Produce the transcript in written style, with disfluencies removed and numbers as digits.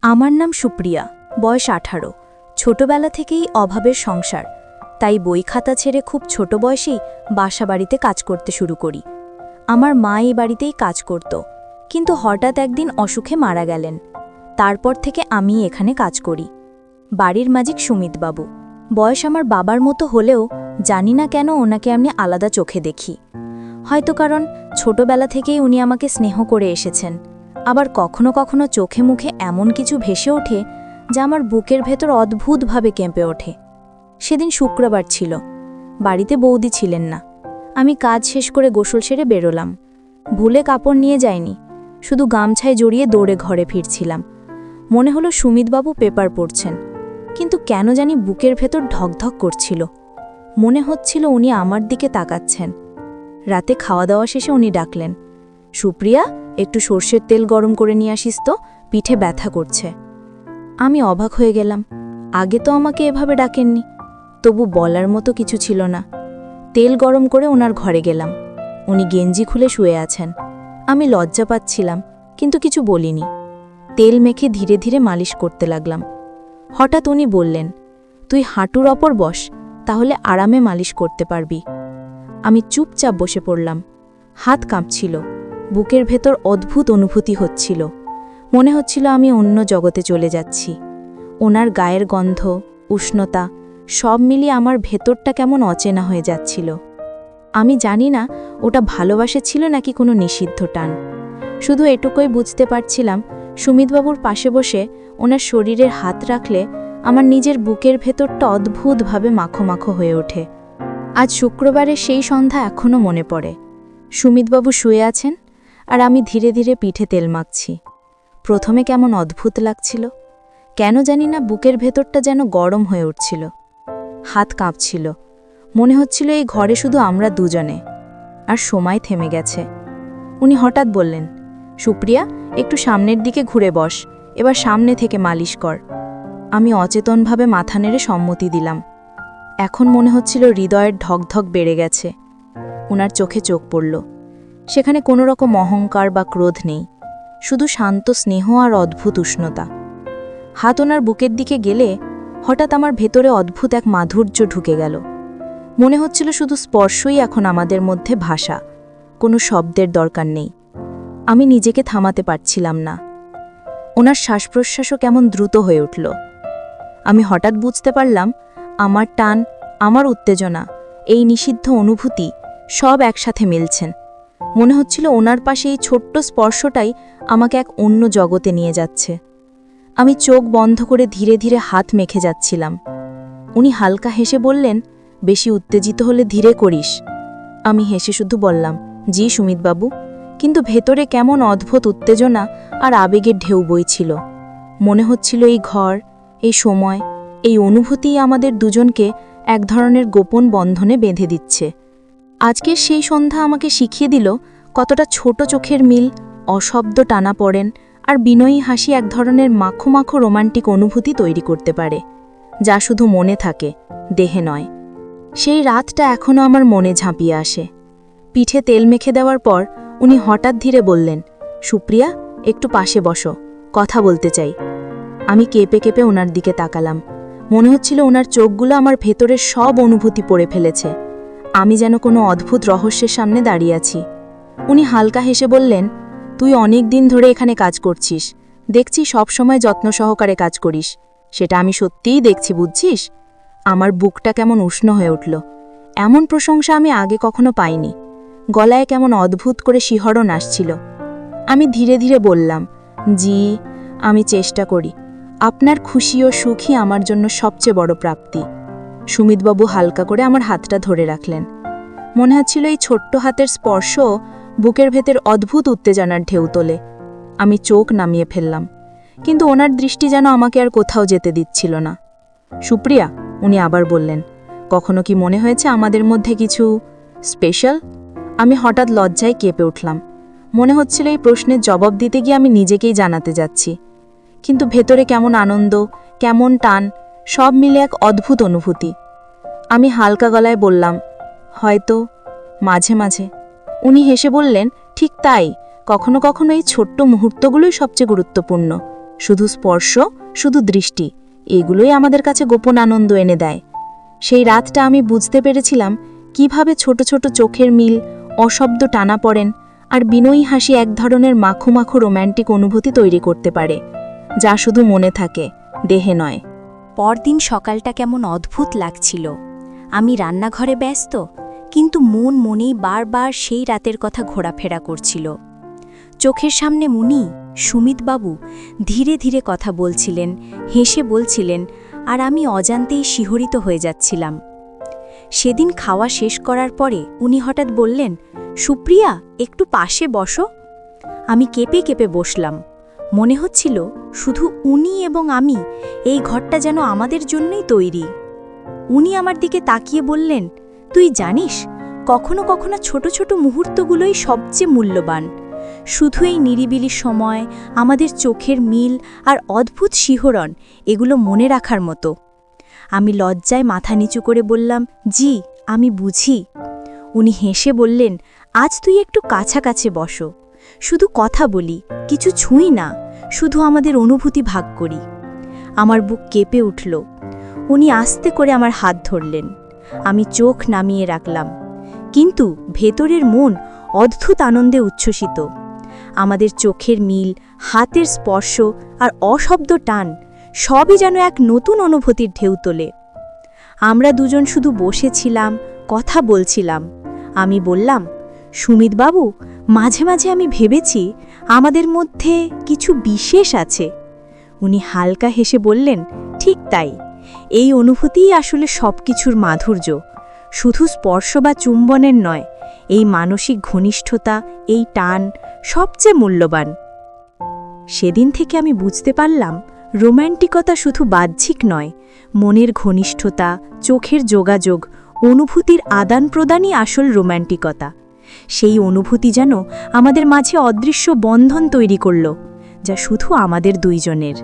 আমার নাম সুপ্রিয়া, বয়স 18। ছোটবেলা থেকেই অভাবের সংসার, তাই বই খাতা ছেড়ে খুব ছোট বয়সেই বাসা বাড়িতে কাজ করতে শুরু করি। আমার মা এই বাড়িতেই কাজ করত, কিন্তু হঠাৎ একদিন অসুখে মারা গেলেন। তারপর থেকে আমি এখানে কাজ করি। বাড়ির মালিক সুমিতবাবু। বয়স আমার বাবার মতো হলেও জানি না কেন ওনাকে আমি আলাদা চোখে দেখি। হয়তো কারণ ছোটবেলা থেকেই উনি আমাকে স্নেহ করে এসেছেন। আবার কখনো কখনো চোখে মুখে এমন কিছু ভেসে ওঠে যা আমার বুকের ভেতর অদ্ভুতভাবে কেঁপে ওঠে। সেদিন শুক্রবার ছিল, বাড়িতে বৌদি ছিলেন না। আমি কাজ শেষ করে গোসল সেরে বেরোলাম। ভুলে কাপড় নিয়ে যাইনি, শুধু গামছায় জড়িয়ে দৌড়ে ঘরে ফিরছিলাম। মনে হলো সুমিতবাবু পেপার পড়ছেন, কিন্তু কেন জানি বুকের ভেতর ধকধক করছিল। মনে হচ্ছিল উনি আমার দিকে তাকাচ্ছেন। রাতে খাওয়া দাওয়া শেষে উনি ডাকলেন, সুপ্রিয়া, একটু সর্ষের তেল গরম করে নিয়ে আসিস তো, পিঠে ব্যথা করছে। আমি অবাক হয়ে গেলাম, আগে তো আমাকে এভাবে ডাকেননি। তবু বলার মতো কিছু ছিল না। তেল গরম করে ওনার ঘরে গেলাম। উনি গেঞ্জি খুলে শুয়ে আছেন। আমি লজ্জা পাচ্ছিলাম, কিন্তু কিছু বলিনি। তেল মেখে ধীরে ধীরে মালিশ করতে লাগলাম। হঠাৎ উনি বললেন, তুই হাঁটুর ওপর বস, তাহলে আরামে মালিশ করতে পারবি। আমি চুপচাপ বসে পড়লাম। হাত কাঁপছিল, বুকের ভেতর অদ্ভুত অনুভূতি হচ্ছিল। মনে হচ্ছিল আমি অন্য জগতে চলে যাচ্ছি। ওনার গায়ের গন্ধ, উষ্ণতা সব মিলিয়ে আমার ভেতরটা কেমন অচেনা হয়ে যাচ্ছিল। আমি জানি না ওটা ভালোবাসা ছিল নাকি কোনো নিষিদ্ধ টান। শুধু এটুকুই বুঝতে পারছিলাম, সুমিতবাবুর পাশে বসে ওনার শরীরের হাত রাখলে আমার নিজের বুকের ভেতরটা অদ্ভুতভাবে মাখো মাখো হয়ে ওঠে। আজ শুক্রবারের সেই সন্ধ্যা এখনও মনে পড়ে। সুমিতবাবু শুয়ে আছেন, আর আমি ধীরে ধীরে পিঠে তেল মাখছি। প্রথমে কেমন অদ্ভুত লাগছিল, কেন জানি না বুকের ভেতরটা যেন গরম হয়ে উঠছিল। হাত কাঁপছিল, মনে হচ্ছিল এই ঘরে শুধু আমরা দুজনে। আর সময় থেমে গেছে। উনি হঠাৎ বললেন, সুপ্রিয়া, একটু সামনের দিকে ঘুরে বস, এবার সামনে থেকে মালিশ কর। আমি অচেতনভাবে মাথা নেড়ে সম্মতি দিলাম। এখন মনে হচ্ছিল হৃদয়ের ঢকঢক বেড়ে গেছে। ওনার চোখে চোখ পড়ল। সেখানে কোনো রকম অহংকার বা ক্রোধ নেই, শুধু শান্ত স্নেহ আর অদ্ভুত উষ্ণতা। হাত ওনার বুকের দিকে গেলে হঠাৎ আমার ভেতরে অদ্ভুত এক মাধুর্য ঢুকে গেল। মনে হচ্ছিল শুধু স্পর্শই এখন আমাদের মধ্যে ভাষা, কোনো শব্দের দরকার নেই। আমি নিজেকে থামাতে পারছিলাম না। ওনার শ্বাস প্রশ্বাসও কেমন দ্রুত হয়ে উঠল। আমি হঠাৎ বুঝতে পারলাম, আমার টান, আমার উত্তেজনা, এই নিষিদ্ধ অনুভূতি সব একসাথে মিলছেন। মনে হচ্ছিল ওনার পাশে এই ছোট্ট স্পর্শটাই আমাকে এক অন্য জগতে নিয়ে যাচ্ছে। আমি চোখ বন্ধ করে ধীরে ধীরে হাত মেখে যাচ্ছিলাম। উনি হালকা হেসে বললেন, বেশি উত্তেজিত হলে ধীরে করিস। আমি হেসে শুধু বললাম, জি সুমিতবাবু, কিন্তু ভেতরে কেমন অদ্ভুত উত্তেজনা আর আবেগের ঢেউ বইছিল। মনে হচ্ছিল এই ঘর, এই সময়, এই অনুভূতিই আমাদের দুজনকে এক ধরনের গোপন বন্ধনে বেঁধে দিচ্ছে। আজকের সেই সন্ধ্যা আমাকে শিখিয়ে দিল কতটা ছোট চোখের মিল, অশব্দ টানা পড়েন আর বিনয়ী হাসি এক ধরনের মাখো মাখো রোমান্টিক অনুভূতি তৈরি করতে পারে, যা শুধু মনে থাকে, দেহে নয়। সেই রাতটা এখনও আমার মনে ঝাঁপিয়ে আসে। পিঠে তেল মেখে দেওয়ার পর উনি হঠাৎ ধীরে বললেন, সুপ্রিয়া, একটু পাশে বসো, কথা বলতে চাই। আমি কেঁপে কেঁপে ওনার দিকে তাকালাম। মনে হচ্ছিল ওনার চোখগুলো আমার ভেতরের সব অনুভূতি পড়ে ফেলেছে। আমি যেন কোনো অদ্ভুত রহস্যের সামনে দাঁড়িয়ে আছি। উনি হালকা হেসে বললেন, তুই অনেক দিন ধরে এখানে কাজ করছিস, দেখছি সব সময় যত্ন সহকারে কাজ করিস। সেটা আমি সত্যিই দেখছি, বুঝছিস? আমার বুকটা কেমন উষ্ণ হয়ে উঠল। এমন প্রশংসা আমি আগে কখনো পাইনি। গলায় কেমন অদ্ভুত করে শিহরণ আসছিল। আমি ধীরে ধীরে বললাম, জি, আমি চেষ্টা করি। আপনার খুশি ও সুখই আমার জন্য সবচেয়ে বড় প্রাপ্তি। সুমিতবাবু হালকা করে আমার হাতটা ধরে রাখলেন। মনে হচ্ছিল এই ছোট্ট হাতের স্পর্শ বুকের ভেতর অদ্ভুত উত্তেজনার ঢেউ তোলে। আমি চোখ নামিয়ে ফেললাম, কিন্তু ওনার দৃষ্টি যেন আমাকে আর কোথাও যেতে দিচ্ছিল না। সুপ্রিয়া, উনি আবার বললেন, কখনো কি মনে হয়েছে আমাদের মধ্যে কিছু স্পেশাল? আমি হঠাৎ লজ্জায় কেঁপে উঠলাম। মনে হচ্ছিল এই প্রশ্নের জবাব দিতে গিয়ে আমি নিজেকেই জানাতে যাচ্ছি, কিন্তু ভেতরে কেমন আনন্দ, কেমন টান, সব মিলে এক অদ্ভুত অনুভূতি। আমি হালকা গলায় বললাম, হয়তো মাঝে মাঝে। উনি হেসে বললেন, ঠিক তাই, কখনো কখনো এই ছোট্ট মুহূর্তগুলোই সবচেয়ে গুরুত্বপূর্ণ। শুধু স্পর্শ, শুধু দৃষ্টি, এগুলোই আমাদের কাছে গোপন আনন্দ এনে দেয়। সেই রাতটা আমি বুঝতে পেরেছিলাম কিভাবে ছোট ছোট চোখের মিল, অশব্দ টানাপড়েন আর বিনয়ী হাসি এক ধরনের মাখো মাখো রোম্যান্টিক অনুভূতি তৈরি করতে পারে, যা শুধু মনে থাকে, দেহে নয়। পরদিন সকালটা কেমন অদ্ভুত লাগছিল। আমি রান্নাঘরে ব্যস্ত, কিন্তু মনেই বারবার সেই রাতের কথা ঘোরাফেরা করছিল। চোখের সামনে মুনি, সুমিতবাবু ধীরে ধীরে কথা বলছিলেন, হেসে বলছিলেন, আর আমি অজান্তেই শিহরিত হয়ে যাচ্ছিলাম। সেদিন খাওয়া শেষ করার পরে উনি হঠাৎ বললেন, সুপ্রিয়া, একটু পাশে বসো। আমি কেঁপে কেঁপে বসলাম। মনে হচ্ছিল শুধু উনি এবং আমি, এই ঘরটা যেন আমাদের জন্যই তৈরি। উনি আমার দিকে তাকিয়ে বললেন, তুই জানিস, কখনো কখনো ছোট ছোট মুহূর্তগুলোই সবচেয়ে মূল্যবান। শুধু এই নিরিবিলি সময়, আমাদের চোখের মিল আর অদ্ভুত শিহরণ, এগুলো মনে রাখার মতো। আমি লজ্জায় মাথা নিচু করে বললাম, জি, আমি বুঝি। উনি হেসে বললেন, আজ তুই একটু কাছাকাছি বসো, শুধু কথা বলি, কিছু ছুঁই না, শুধু আমাদের অনুভূতি ভাগ করি। আমার বুক কেঁপে উঠল। উনি আস্তে করে আমার হাত ধরলেন। আমি চোখ নামিয়ে রাখলাম, কিন্তু ভেতরের মন অদ্ভুত আনন্দে উচ্ছ্বসিত। আমাদের চোখের মিল, হাতের স্পর্শ আর অশব্দ টান, সবই যেন এক নতুন অনুভূতির ঢেউ তোলে। আমরা দুজন শুধু বসেছিলাম, কথা বলছিলাম। আমি বললাম, সুমিতবাবু, মাঝে মাঝে আমি ভেবেছি আমাদের মধ্যে কিছু বিশেষ আছে। উনি হালকা হেসে বললেন, ঠিক তাই, এই অনুভূতিই আসলে সবকিছুর মাধুর্য। শুধু স্পর্শ বা চুম্বনের নয়, এই মানসিক ঘনিষ্ঠতা, এই টান সবচেয়ে মূল্যবান। সেদিন থেকে আমি বুঝতে পারলাম, রোম্যান্টিকতা শুধু বাহ্যিক নয়, মনের ঘনিষ্ঠতা, চোখের যোগাযোগ, অনুভূতির আদান প্রদানই আসল রোম্যান্টিকতা। সেই অনুভূতি যেন আমাদের মাঝে অদৃশ্য বন্ধন তৈরি করল, যা শুধু আমাদের দুইজনের।